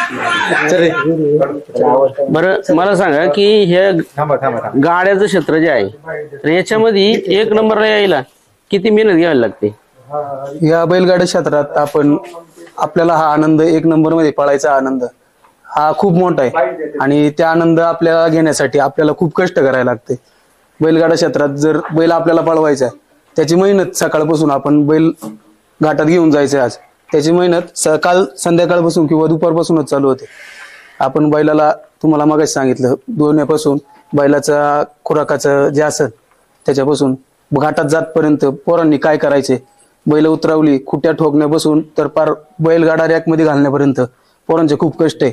चल बरं मला सांगा की हे गाड्याचं क्षेत्र जे आहे तर याच्यामध्ये एक नंबरला यायला किती मेहनत घ्यावी लागते? या बैलगाड्या क्षेत्रात आपल्याला हा आनंद एक नंबर मध्ये पळायचा आनंद हा खूप मोठा आहे आणि त्या आनंद आपल्याला घेण्यासाठी आपल्याला खूप कष्ट करायला लागते. बैलगाडा क्षेत्रात जर बैल आपल्याला पळवायचा आहे त्याची मेहनत सकाळपासून आपण बैल घाटात घेऊन जायचं आज त्याची मेहनत संध्याकाळपासून किंवा दुपारपासूनच चालू होते. आपण बैलाला तुम्हाला मगाच सांगितलं दोन्हीपासून बैलाचा खुराकाचं जे असेल त्याच्यापासून घाटात जातपर्यंत पोरांनी काय करायचे बैल उतरवली खुट्या ठोकण्यापासून तर पार बैलगाडा रॅकमध्ये घालण्यापर्यंत पोरांचे खूप कष्ट आहे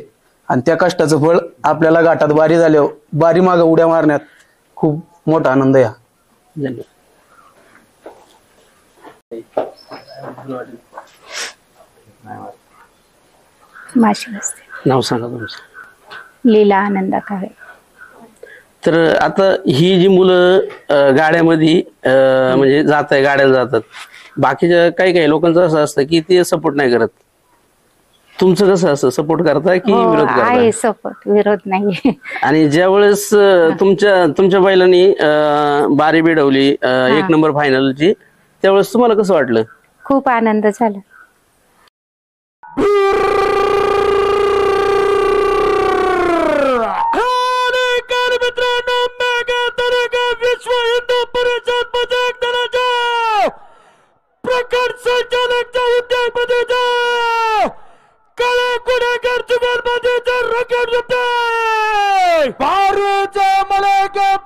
आणि त्या कष्टाचं फळ आपल्याला घाटात बारी झाल्यावर बारी मागं उड्या मारण्यात खूप मोठा आनंद आहे. नाव सांगा तुमचं? लीला आनंदा काळे. तर आता ही जी मुलं गाड्यामध्ये म्हणजे जात आहे गाड्याला जातात बाकीच्या काही लोकांचं असं असतं की ते सपोर्ट नाही करत. तुमचं कसं असं सपोर्ट करताय की विरोध करताय? सपोर्ट विरोध नाही. आणि ज्या वेळेस तुमच्या बैलांनी बारी बिडवली एक नंबर फायनलची त्यावेळेस तुम्हाला कसं वाटलं? खूप आनंद झाला.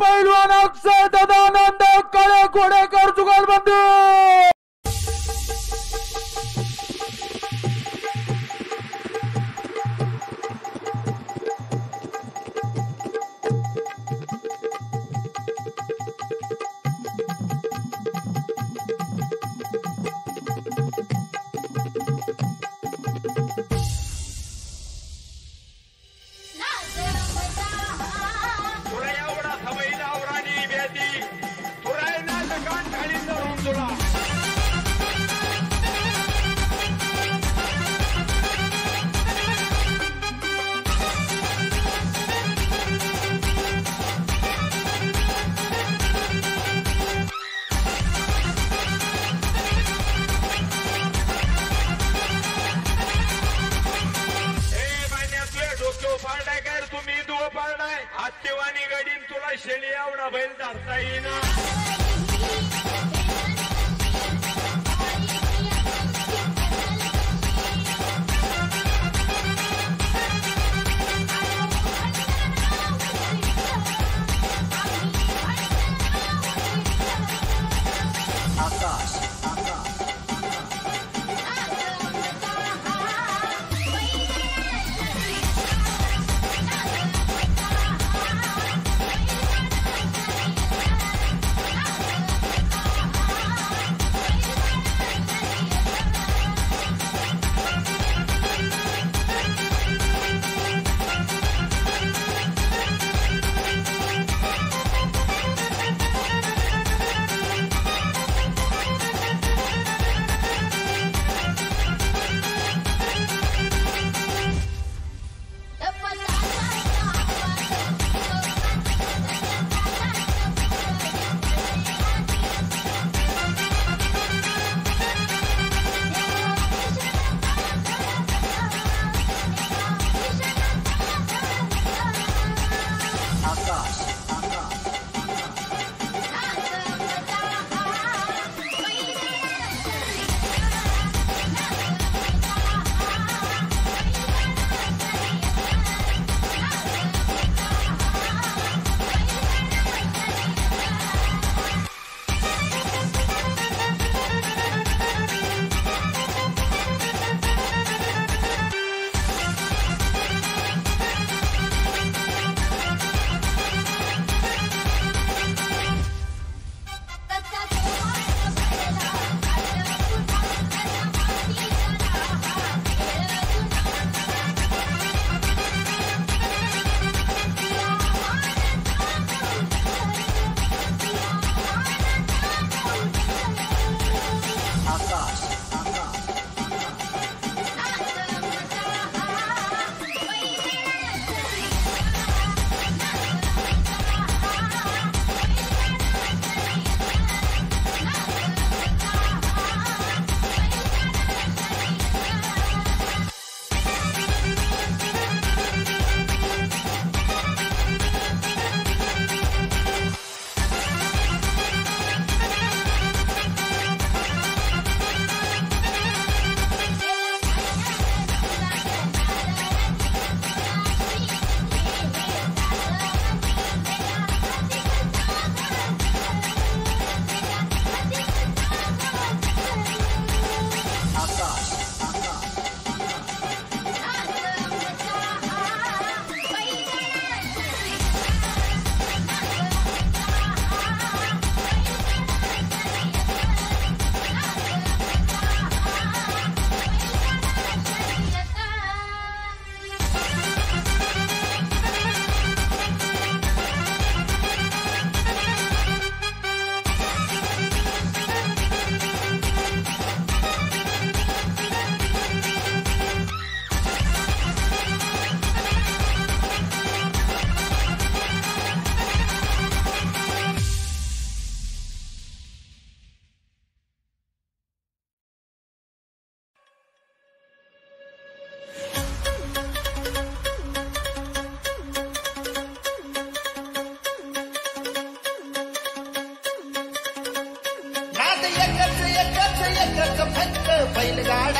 पैलवान अक्षय दादानंद काळे घोडेकर जुगलबंदी. आत्तेवानी गाडीन तुला शेळी एवढा बैल धरता येईना.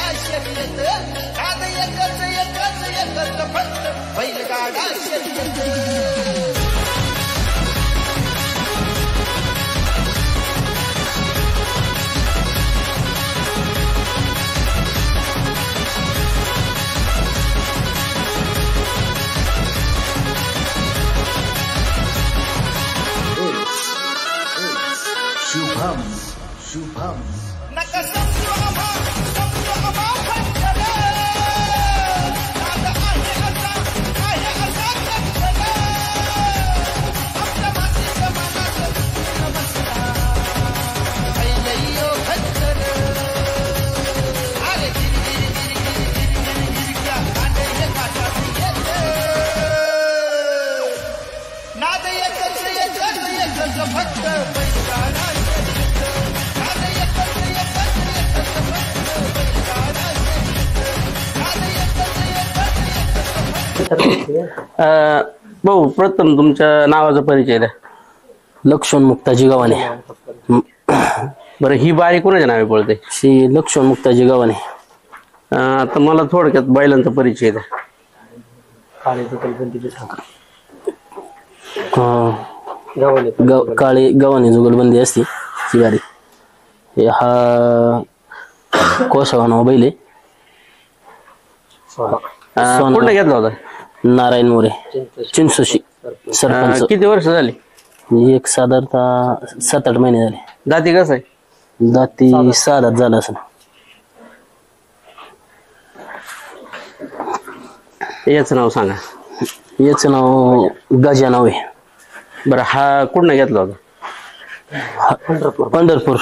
बैलगाडा शर्यत नाद एकच एकच एकच फक्त बैलगाडा शर्यत शुभम शुभम नका समजू आम्हा फटकन नाद आहे असा कटकन आपल्या मातीच्या मनात नमस्कार बैलयो खटकन अरे गिरी गिरी गिरी गिरी गिरी गिरी गिरी क्या कांडे हे काटात येत नाद एकच एकच एकच फक्त बैलगाडा भाऊ प्रथम तुमच्या नावाचा परिचय द्या. लक्ष्मण मुक्ताजी गव्हाणे. बरं ही बारी कोणाच्या नावे पळते? श्री लक्ष्मण मुक्ताजी गव्हाणे. आता मला थोडक्यात बैलांचा परिचय द्या. काळे गव्हाणे जुगलबंदी असते ती गाडी. हा कोसावा नाव बैल आहे. कुठे घेतला होता? नारायण मोरे चिंचोशी सरपंच. किती वर्ष झाली? एक साधारणतः 7-8 महिने झाले. दाती कसं आहे? दाती 6 दात झाला असं. याचं नाव सांगा. याचं नाव गजा नाव आहे. बरं हा कुठं घेतला होता? पंढरपूर.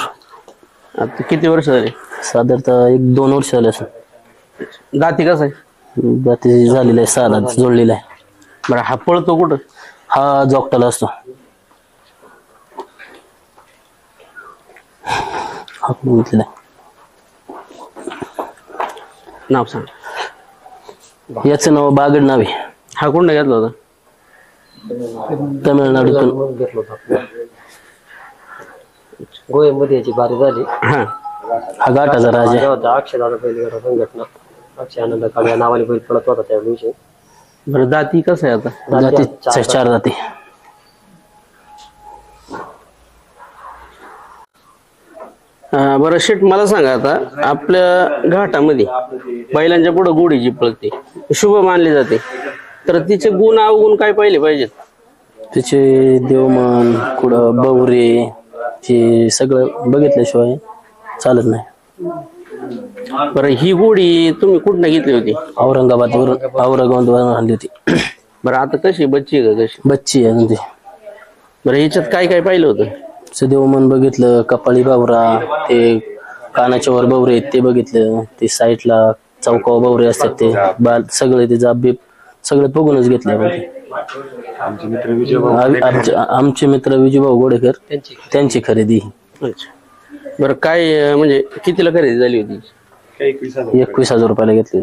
आता किती वर्ष झाली? साधारणतः 1-2 वर्ष झाले असं. दाती कसं आहे? दाती झालेला आहे 6 दात जोडलेला आहे. बरं हा पळतो कुठं? हा जोगटाला असतो. हा घेतलेला आहे. नाव सांग. याचं नाव बागड नाव आहे. हा कुठं घेतला होता? तमिळनाडूतून. गोव्यामध्ये याची बारी झाली. हा हा घाटाचा राजा होता अक्षयदादा बैलगाडा संघटना अक्षय आनंद काळे या नावाने बैल पळत होता त्या दिवशी. बरं दाती कसं आहे आता? जाती 4 जाती. बरं शेठ मला सांगा आता आपल्या घाटामध्ये बैलांच्या पुढे गोडी जी पळते शुभ मानली जाते तर तिचे गुण अवगुण काय पाहिले पाहिजेत? तिचे देवमान कुडं बवरे ते सगळं बघितल्याशिवाय चालत नाही. बरं ही गोडी तुम्ही कुठं घेतली होती? औरंगाबादवरून आणली होती. बरं आता कशी बच्ची आहे का कशी? बच्ची आहे अजून ती. बरं याच्यात काय काय पाहिलं होतं? देवमान बघितलं, कपाळी बावरा, ते कानाच्या वर बवरे आहेत ते बघितलं, ते साईडला चौकावर बवरे असतात ते बाल सगळे ते जाब सगळं बघूनच घेतलं. आमचे मित्र विजूभाऊ गोडेकर त्यांची खरेदी. अच्छा बरं काय म्हणजे कितीला खरेदी झाली होती? 21,000 रुपयाला घेतली.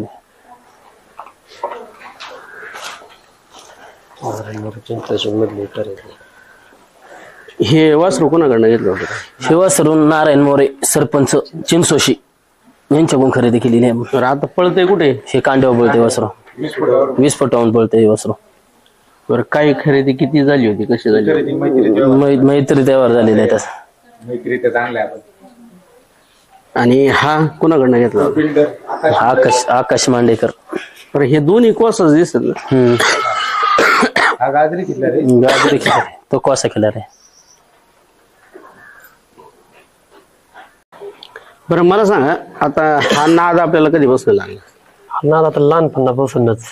हे वासरू कोणाकडनं घेतलं होतं? हे वासरू नारायण मोरे सरपंच चिंचोशी यांच्याकडून खरेदी केलेली आहे. बरं आता पळतंय कुठे? हे कांड्यावर पळते वासरू. 20 फुटावून पळते हे वासरू. बरं काय खरेदी किती झाली होती? कशी झाली? मैत्री त्यावर झालेली आहे तसं. आणि हा कोणाकडनं घेतला होता? आकाश मांडेकर. बरं हे दोन्ही कोसच दिसत ना? गाजरी खिल्लार तो कोसा खिल्लार आहे. बरं मला सांगा आता हा नाद आपल्याला कधी बसला लागला? नाद आता लहानपणापासूनच.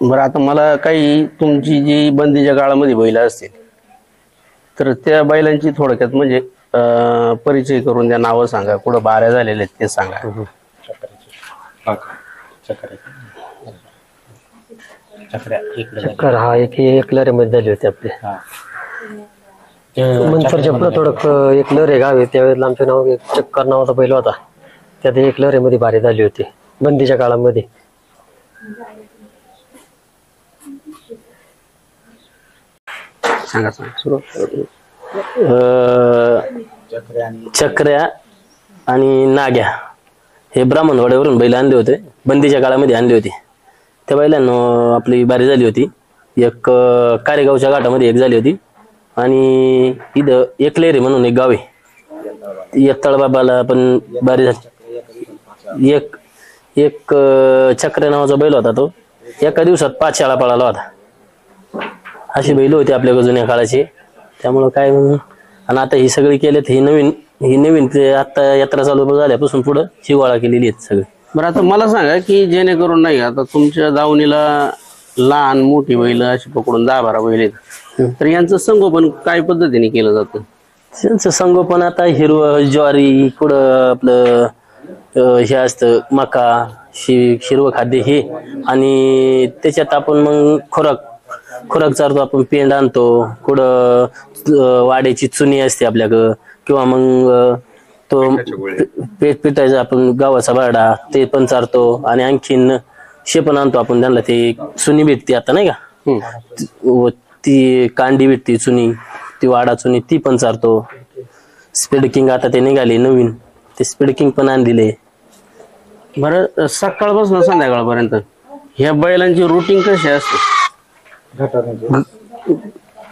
बरं आता मला काही तुमची जी बंदीच्या काळामध्ये बैल असतील तर त्या बैलांची थोडक्यात म्हणजे परिचय करून द्या. नावं सांगा, कुठं बाऱ्या झालेल्या आहेत ते सांगा. चक्कर हा एक लरे मध्ये झाली होती आपली. मंचरच्या पुढे थोडं एक लरे गाव आहे त्यावेळेला आमचं नाव चक्कर नावाचा बैल होता. त्यात एक लरे मध्ये बारी झाली होती बंदीच्या काळामध्ये. सांगा सांगा सुरू. चक्र्या आणि नाग्या हे ब्राह्मणवाड्यावरून बैल आणले होते, बंदीच्या काळामध्ये आणले होते. त्या बैलांना आपली बारी झाली होती. एक कारेगावच्या घाटामध्ये एक झाली होती आणि इथं एकलेरी म्हणून एक गाव आहे, एक तळबाबाला पण बारी झाली. एक चक्र नावाचा बैल होता, तो एका दिवसात 5 शाळा पळाला होता. अशी बैल होती आपल्या जुन्या काळाची. त्यामुळं काय आणि आता ही सगळी केलेत, ही नवीन ते आता यात्रा चालू झाल्यापासून पुढं शिवाळा केलेली आहेत सगळी. बरं आता मला सांगा की जेणेकरून नाही आता तुमच्या दावणीला लहान मोठी बैल अशी पकडून 10-12 बैल आहेत, तर यांचं संगोपन काय पद्धतीने केलं जातं? त्यांचं संगोपन आता हिरवं ज्वारी, कुठं आपलं हे असतं मका, हिरवं खाद्य हे, आणि त्याच्यात आपण मग खुराक चारतो. आपण पेंड आणतो, कुठं वाड्याची चुनी असते आपल्याकडं, किंवा मग तो पिठाचा आपण गावाचा बारडा ते पण चारतो. आणि आणखीन शेपण आणतो आपण त्यांना, ते चुनी भेटते आता नाही का, ती कांडी भेटते चुनी, ती वाडा चुनी ती पण चारतो. स्पीड किंग आता ते निघाले नवीन, ते स्पीड किंग पण आणलेले. बरं सकाळपासून संध्याकाळपर्यंत ह्या बैलांची रुटीन कशी असते?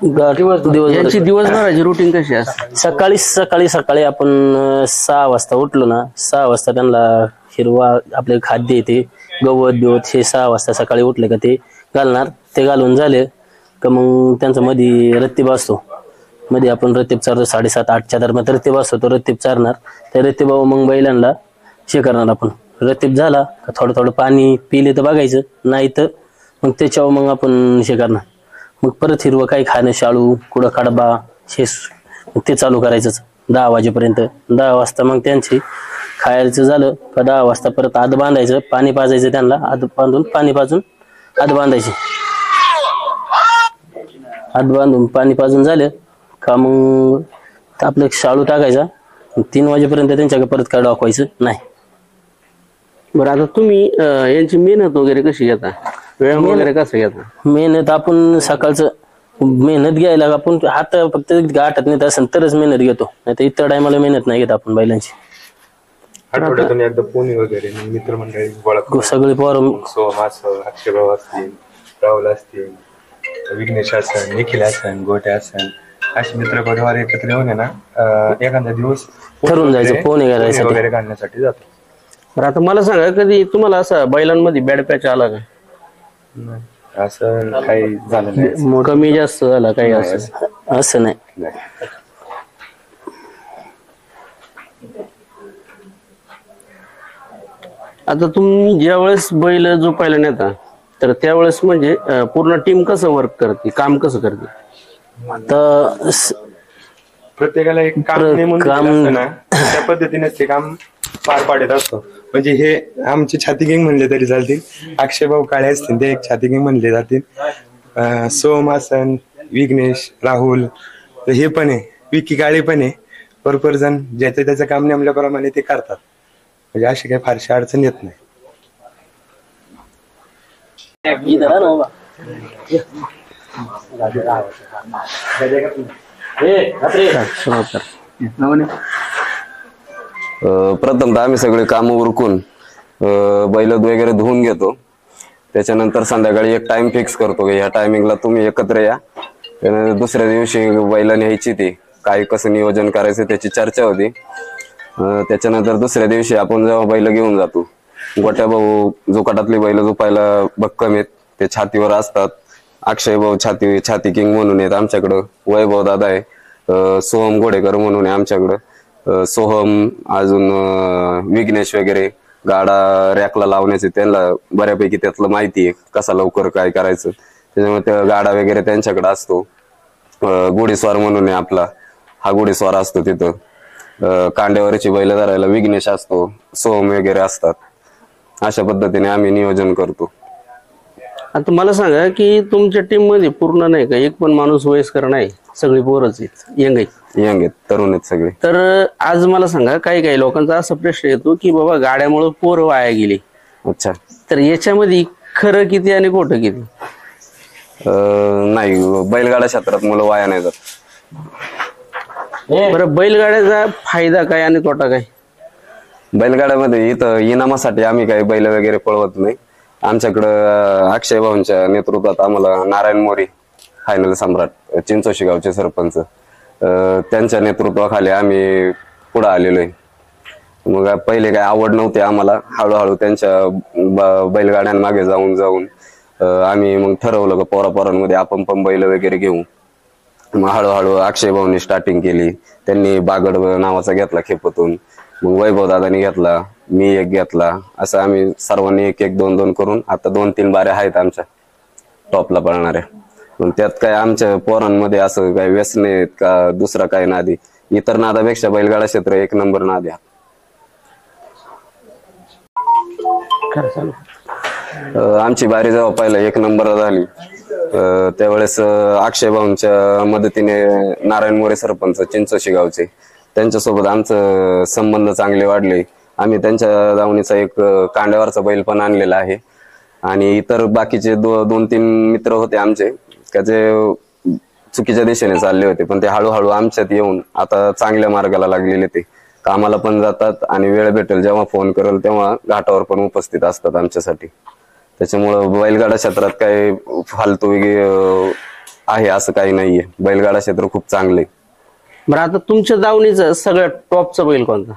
यांची दिवसभराची रुटीन कशी असते? सकाळी आपण 6 वाजता उठलो ना, 6 वाजता त्यांना हिरवा आपले खाद्य येते, गवत बिवत हे 6 वाजता सकाळी उठले का ते घालणार. ते घालून झाले का मग त्यांचा मध्ये रत्तीब असतो, मध्ये आपण रत्तीब चारतो 7:30-8च्या दरम्यान रत्तीब असतो, तो रत्तीब चारणार. त्या रत्तीबाबा मग बैलांना हे करणार आपण. रत्तीब झाला का थोडं पाणी पिले तर बघायचं, नाही तर मग त्याच्यावर मग आपण हे करणार. मग परत हिरवं काही खाणं, शाळू, कुडं कडबा हे ते चालू करायचंच 10 वाजेपर्यंत. 10 वाजता मग त्यांची खायचं झालं का 10 वाजता परत आध बांधायचं, पाणी पाजायचं त्यांना, आध बांधून पाणी पाजून आध बांधायची. आध बांधून पाणी पाजून झालं का मग आपलं शाळू टाकायचा. 3 वाजेपर्यंत त्यांच्याकडे परत काय डॉकवायचं नाही. बरं आता तुम्ही यांची मेहनत वगैरे कशी घेता, वेळ वगैरे कसं घेता? मेहनत आपण सकाळचं मेहनत घ्यायला आपण हात फक्त गाठत नेत असेल तरच मेहनत घेतो, नाही तर इतर टायमाला मेहनत नाही घेत आपण बैलांची. आठवड्यातून एकदा पोनी वगैरे मित्रमंडळी गोळा करून सगळे पोरं सोम असं, अक्षयभाऊ असतील, राहुल असतील, विघ्नेश असन, निखिल असन, गोटे असन, अशी मित्र परिवार एकत्र येऊन आहे ना एखादा दिवस ठरून जायचं पोहणे वगैरे काढण्यासाठी जातो. बरं आता मला सांगा कधी तुम्हाला असं बैलांमध्ये बॅड पॅच आला का? असं काही झालं नाही, कमी जास्त झाला काही असं नाही. आता तुम्ही ज्या वेळेस बैल झोपायला नेता तर त्यावेळेस म्हणजे पूर्ण टीम कसं वर्क करते, काम कसं करते? आता प्रत्येकाला एक काम नेमून दिलेलं असतं ना, त्या पद्धतीनेच ते काम पार पाडत असतो. म्हणजे हे आमचे छाती गँग म्हणले तरी चालतील, अक्षयभाऊ काळे असतील ते एक छाती गँग म्हणले जातील, सोम असन, विघ्नेश, राहुल हे पण आहे, विकी काळे पण आहे. भरपूर जण ज्याचं त्याचं काम नेमल्याप्रमाणे ते करतात, म्हणजे अशी काही फारशी अडचण येत नाही. प्रथमतः आम्ही सगळे काम उरकून बैल वगैरे धुवून घेतो. त्याच्यानंतर संध्याकाळी एक टाइम फिक्स करतो की ह्या टायमिंगला तुम्ही एकत्र या. दुसऱ्या दिवशी बैल न्यायची ती काय कसं नियोजन करायचं त्याची चर्चा होती. त्याच्यानंतर दुसऱ्या दिवशी आपण जेव्हा बैल घेऊन जातो, गोट्या भाऊ जोकाटातली बैल झोपायला भक्कम आहेत, ते छातीवर असतात. अक्षय भाऊ छाती किंग म्हणून आहेत आमच्याकडं, वैभव दादा आहे, सोहम घोडेकर म्हणून आहे आमच्याकडं, सोहम अजून विघ्नेश वगैरे गाडा रॅकला लावण्याचे त्यांना बऱ्यापैकी त्यातलं माहिती आहे कसा लवकर काय करायचं, त्याच्यामुळे त्या गाडा वगैरे त्यांच्याकडे असतो. घोडेस्वार म्हणून आहे आपला, हा घोडेस्वार असतो तिथं. कांड्यावरची बैल धरायला विघ्नेश असतो, सोहम वगैरे असतात. अशा पद्धतीने आम्ही नियोजन करतो. आता मला सांगा की तुमच्या टीम मध्ये पूर्ण नाही का एक पण माणूस वयस्कर नाही, सगळी पोरच आहेत, यंग आहेत, तरुण आहेत सगळे. तर आज मला सांगा काही लोकांचा असा प्रश्न येतो की बाबा गाड्यामुळे पोरं वाया गेली. अच्छा, तर याच्यामध्ये खरं किती आणि खोटं किती? नाही, बैलगाडा क्षेत्रात मुलं वाया नाही जात. बरं बैलगाड्याचा फायदा काय आणि तोटा काय? बैलगाड्यामध्ये इथं इनामासाठी आम्ही काही बैल वगैरे पळवत नाही. आमच्याकडं अक्षय भाऊंच्या नेतृत्वात आम्हाला नारायण मोरे फायनल सम्राट चिंचोशी गावचे सरपंच त्यांच्या नेतृत्वाखाली आम्ही पुढे आलेलो आहे. मग पहिले काय आवड नव्हती आम्हाला, हळूहळू त्यांच्या बैलगाड्यांमागे जाऊन जाऊन आम्ही मग ठरवलं की पोरापोरांमध्ये आपण पण बैल वगैरे घेऊ. मग हळूहळू अक्षय भाऊंनी स्टार्टिंग केली. त्यांनी बागड नावाचा घेतला खेपतून, मग वैभव दादानी घेतला, मी एक घेतला, असं आम्ही सर्वांनी एक एक दोन दोन करून आता 2-3 बाऱ्या आहेत आमच्या टॉपला पळणाऱ्या. मग त्यात काय आमच्या पोरांमध्ये असं काही व्यसने आहेत का दुसरा काही नादी, इतर नादापेक्षा बैलगाडा क्षेत्र एक नंबर नाद आहे. आमची बारी जेव्हा पहिला 1 नंबर झाली त्यावेळेस अक्षय भाऊंच्या मदतीने नारायण मोरे सरपंच चिंचोशी गावचे त्यांच्यासोबत आमचं संबंध चांगले वाढले. आम्ही त्यांच्या दावणीचा एक कांड्यावरचा बैल पण आणलेला आहे आणि इतर बाकीचे 2-3 मित्र होते आमचे का जे चुकीच्या दिशेने चालले होते, पण ते हळूहळू आमच्यात येऊन आता चांगल्या मार्गाला लागलेले. ते कामाला पण जातात आणि वेळ भेटेल जेव्हा फोन करेल तेव्हा घाटावर पण उपस्थित असतात आमच्यासाठी. त्याच्यामुळं बैलगाडा क्षेत्रात काही फालतू आहे असं काही नाहीये. बैलगाडा क्षेत्र खूप चांगले. बरं, आता तुमच्या दावणीचं सगळ्यात टॉपचा बैल कोणता?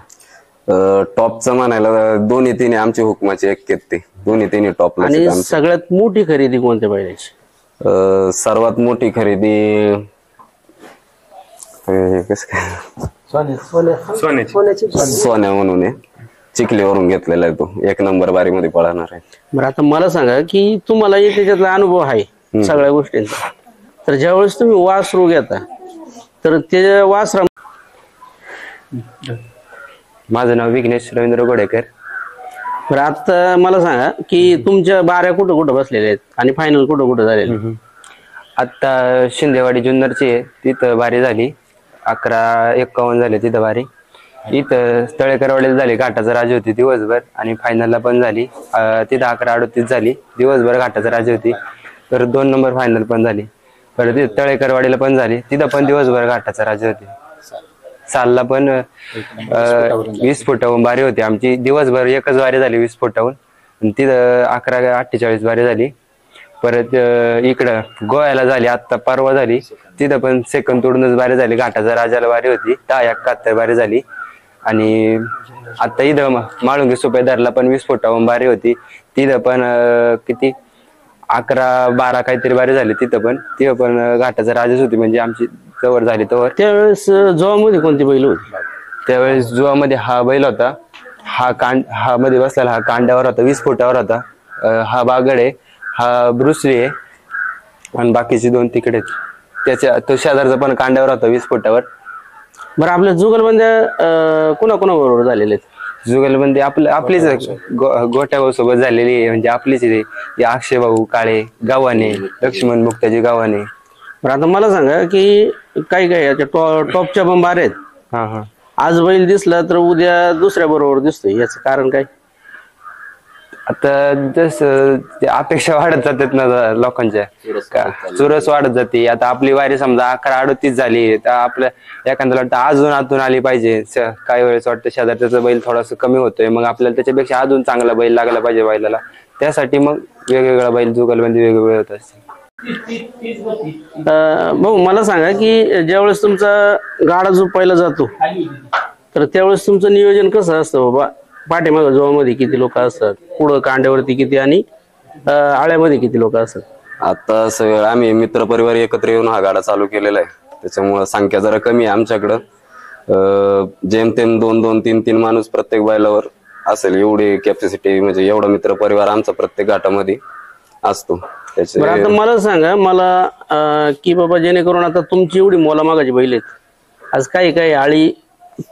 टॉपचं म्हणायला 2-3 आमची हुकमाची एक ते 2-3 टॉपला. आणि सगळ्यात मोठी खरेदी कोणत्या बैलाची? सर्वात मोठी खरेदी सोन्या म्हणून आहे, चिखलीवरून घेतलेला आहे. तो 1 नंबर बारीमध्ये पळणार आहे. बरं, आता मला सांगा की तुम्हाला त्याच्यातला अनुभव आहे सगळ्या गोष्टींचा, तर ज्यावेळेस तुम्ही वासरू घेता तर त्या वासरा. माझं नाव विघ्नेश रवींद्र गोडेकर. बरं, आता मला सांगा की तुमच्या बाऱ्या कुठं कुठं बसलेल्या आहेत आणि फायनल कुठं कुठं झालेले? आता शिंदेवाडी जुन्नरची आहे, तिथं बारी झाली 11:51 झाले तिथं बारी. इथं तळेकरवाडीला झाली, घाटाचा राजा होती दिवसभर, आणि फायनलला पण झाली तिथं 11:38 झाली, दिवसभर घाटाचा राजा होती. तर 2 नंबर फायनल पण झाली. परत तिथं तळेकरवाडीला पण झाली, तिथं पण दिवसभर घाटाचा राजा होती. सालला पण 20 फुटाहून बारी होती आमची, दिवसभर एकच बारी झाली 20 फुटाहून, तिथं 11:48 बारी झाली. परत इकडं गोव्याला झाली, आता परवा झाली, तिथं पण सेकंद तोडूनच बारी झाली. घाटाचा राजाला बारी होती 10:71 बारी झाली. आणि आता इथं माळुंगी सुपेदारला पण 20 फुटाहून बारी होती, तिथं पण किती 11-12 काहीतरी बारी झाली. तिथं पण घाटाचा राजाच होती, म्हणजे आमची जवळ झाली तवर. त्यावेळेस जुवामध्ये कोणती बैल होती? त्यावेळेस जुवामध्ये हा बैल होता, हा मध्ये बसलेला, हा कांड्यावर होता, 20 फुटावर होता. हा बागड आहे, हा ब्रुसली आहे, आणि बाकीचे 2 तिकडे. तो शेजारचा पण कांड्यावर होता 20 फुटावर. बरं, आपल्या जुगलबंद्या कोणाकोणाबरोबर झालेले आहेत? जुगलबंदी आपलीच गोट्या सोबत झालेली आहे, म्हणजे आपलीच आहे. अक्षय भाऊ काळे गावाने, लक्ष्मण मुक्ताजी गावाने. बरं, आता मला सांगा की काही याच्या टॉपच्या पण बार आहेत. आज बैल दिसला तर उद्या दुसऱ्या बरोबर दिसतोय, याचं कारण काय? आता जसं अपेक्षा वाढत जातात ना लोकांच्या, चुरस वाढत जाते. आता आपली वारी समजा 11:38 झाली, तर आपल्या एखाद्याला वाटतं अजून आतून आली पाहिजे. काही वेळेस वाटतं शेजारचा बैल थोडासा कमी होतोय, मग आपल्याला त्याच्यापेक्षा अजून चांगला बैल लागला पाहिजे बैलाला. त्यासाठी मग वेगवेगळा बैल जुगलबंदी वेगवेगळे होत असते. भाऊ, मला सांगा की ज्यावेळेस तुमचा गाडा झोपायला जातो तर त्यावेळेस तुमचं नियोजन कसं असतं? बाबा, पाठीमागं जोवामध्ये किती लोक असतात, पुढं कांड्यावरती किती, आणि आळ्यामध्ये किती लोक असतात? आता सगळं आम्ही मित्र परिवार एकत्र येऊन हा गाडा चालू केलेला आहे, त्याच्यामुळं संख्या जरा कमी आहे आमच्याकडं. जेमतेम 2-2, 3-3 माणूस प्रत्येक बैलावर असेल, एवढी कॅपॅसिटी, म्हणजे एवढा मित्र परिवार आमचा प्रत्येक घाटामध्ये असतो. आता मला सांगा की बाबा, जेणेकरून आता तुमची एवढी मोलामागाची बैल आहेत, आज काही आळी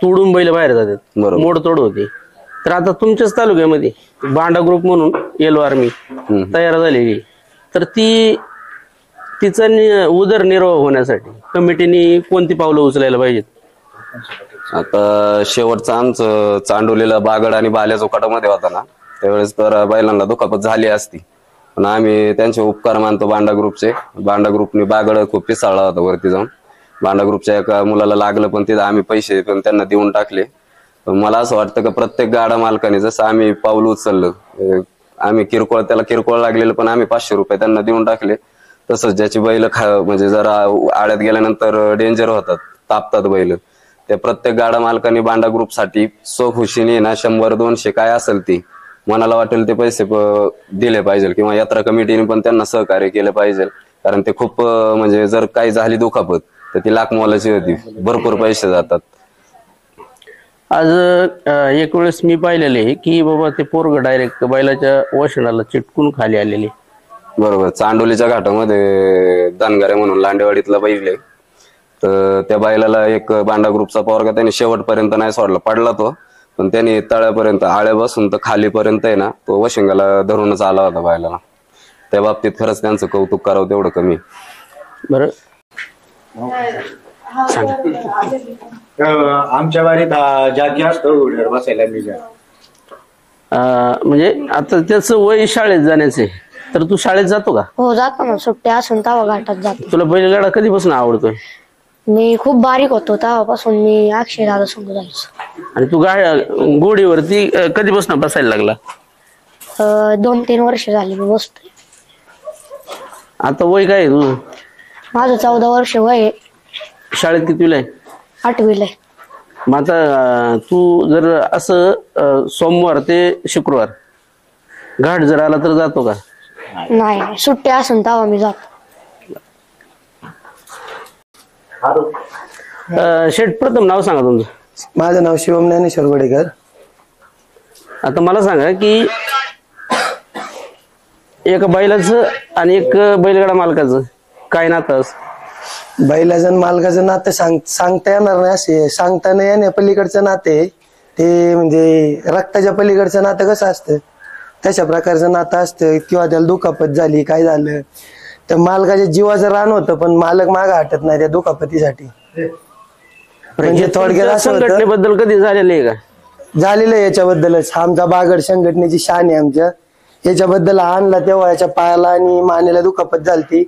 तोडून बैल बाहेर जातात, मोड तोड होते, तर आता तुमच्याच तालुक्यामध्ये बांडा ग्रुप म्हणून येलो आर्मी तयार झालेली, तर तिचा उदरनिर्वाह होण्यासाठी कमिटीने कोणती पावलं उचलायला पाहिजेत? आता शेवटचं आमचं चांडोलीला बागड आणि बाल्या चौकाटामध्ये होता ना, त्यावेळेस तर बैलांना दुखापत झाली असती, पण आम्ही त्यांचे उपकार मानतो बांडा ग्रुपचे. बांडा ग्रुपने बागड खूप पिसाळला होता वरती जाऊन. बांडा ग्रुपच्या एका मुलाला लागलं, पण तिथं आम्ही पैसे पण त्यांना देऊन टाकले. पण मला असं वाटतं की प्रत्येक गाडा मालकाने जसं आम्ही पाऊल उचललं, आम्ही त्याला किरकोळ लागलेलं पण आम्ही 500 रुपये त्यांना देऊन टाकले, तसंच ज्याची बैल म्हणजे जरा आळ्यात गेल्यानंतर डेंजर होतात, तापतात बैल, त्या प्रत्येक गाडा मालकांनी बांडा ग्रुपसाठी स्वखुशीने ना 100-200 काय असेल ती मनाला वाटेल ते पैसे दिले पाहिजे, किंवा यात्रा कमिटीने पण त्यांना सहकार्य केलं पाहिजे. कारण ते खूप म्हणजे जर काही झाली दुखापत तर ती लाख मोलाची होती, भरपूर पैसे जातात. आज एक वेळेस मी पाहिलेले की बाबा ते पोरग डायरेक्ट बैलाच्या वशणाला चिटकून खाली आलेले. बरोबर. चांडोलीच्या घाटामध्ये धनगरे म्हणून लांडेवाडीतला बैल आहे, तर त्या बैलाला एक बांडा ग्रुपचा पोरगा त्याने शेवटपर्यंत नाही सोडला, पडला तो, पण त्याने तळ्यापर्यंत आळ्यापासून तर खालीपर्यंत आहे ना तो वशिंगाला धरूनच आला होता बैलाला. त्या बाबतीत खरंच त्यांचं कौतुक करावं तेवढं कमी. बरं, आमच्या वारीत जाती असतो घोड्यावर बसायला मी म्हणजे आता त्याचं वय शाळेत जाण्याचे, तर तू शाळेत जातो का? हो जातो ना, सुट्ट्या असून तेव्हा घाटात जातो. तुला बैलगाडा कधीपासून आवडतोय? मी खूप बारीक होतो तेव्हापासून मी अक्षय दादा संग जायचो. आणि तू घोडीवरती कधीपासून बसायला लागला? 2-3 वर्ष झाली मी बसतोय. आता वय काय आहे तुझं? माझं 14 वर्ष वय आहे. शाळेत कितवीला आहे? 8वीला आहे. मग आता तू जर असं सोमवार ते शुक्रवार घाट जर आला तर जातो का? नाही, सुट्ट्या असून तेव्हा मी जातो. शेठ, प्रथम नाव सांगा तुमचं. माझं नाव शिवम ज्ञानेश्वर वडेकर. आता मला सांगा की एका बैलाचं आणि एक बैलगाडा मालकाचं काय नातं असतं? बैलाचं आणि मालकाचं नातं सांगता येणार नाही, असे सांगता नाही येण्या पलीकडचं नाते ते, म्हणजे रक्ताच्या पलीकडचं नातं कसं असतं तशा प्रकारचं नातं असतं. किंवा त्याला दुखापत झाली, काय झालं तर मालकाच्या जीवाचं रान होतं, पण मालक मागं हटत नाही त्या दुखापतीसाठी. म्हणजे थोडक्यात असं संघटनेबद्दल कधी झालेलं आहे का? झालेलं आहे याच्याबद्दलच. आमचा बागड संघटनेची शान आहे आमच्या. याच्याबद्दल आणला तेव्हा याच्या पायाला आणि मानेला दुखापत झालती,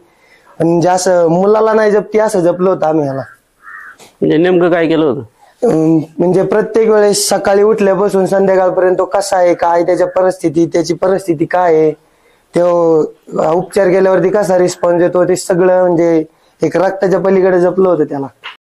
म्हणजे असं मुलाला नाही जपती असं जपलं होतं आम्ही याला. म्हणजे नेमकं काय केलं होतं? म्हणजे प्रत्येक वेळेस सकाळी उठल्यापासून संध्याकाळपर्यंत तो कसा आहे, काय त्याची परिस्थिती काय आहे, तो उपचार केल्यावरती कसा रिस्पॉन्स देतो, ते सगळं म्हणजे एक रक्ताच्या पलीकडे जपलं होतं त्याला.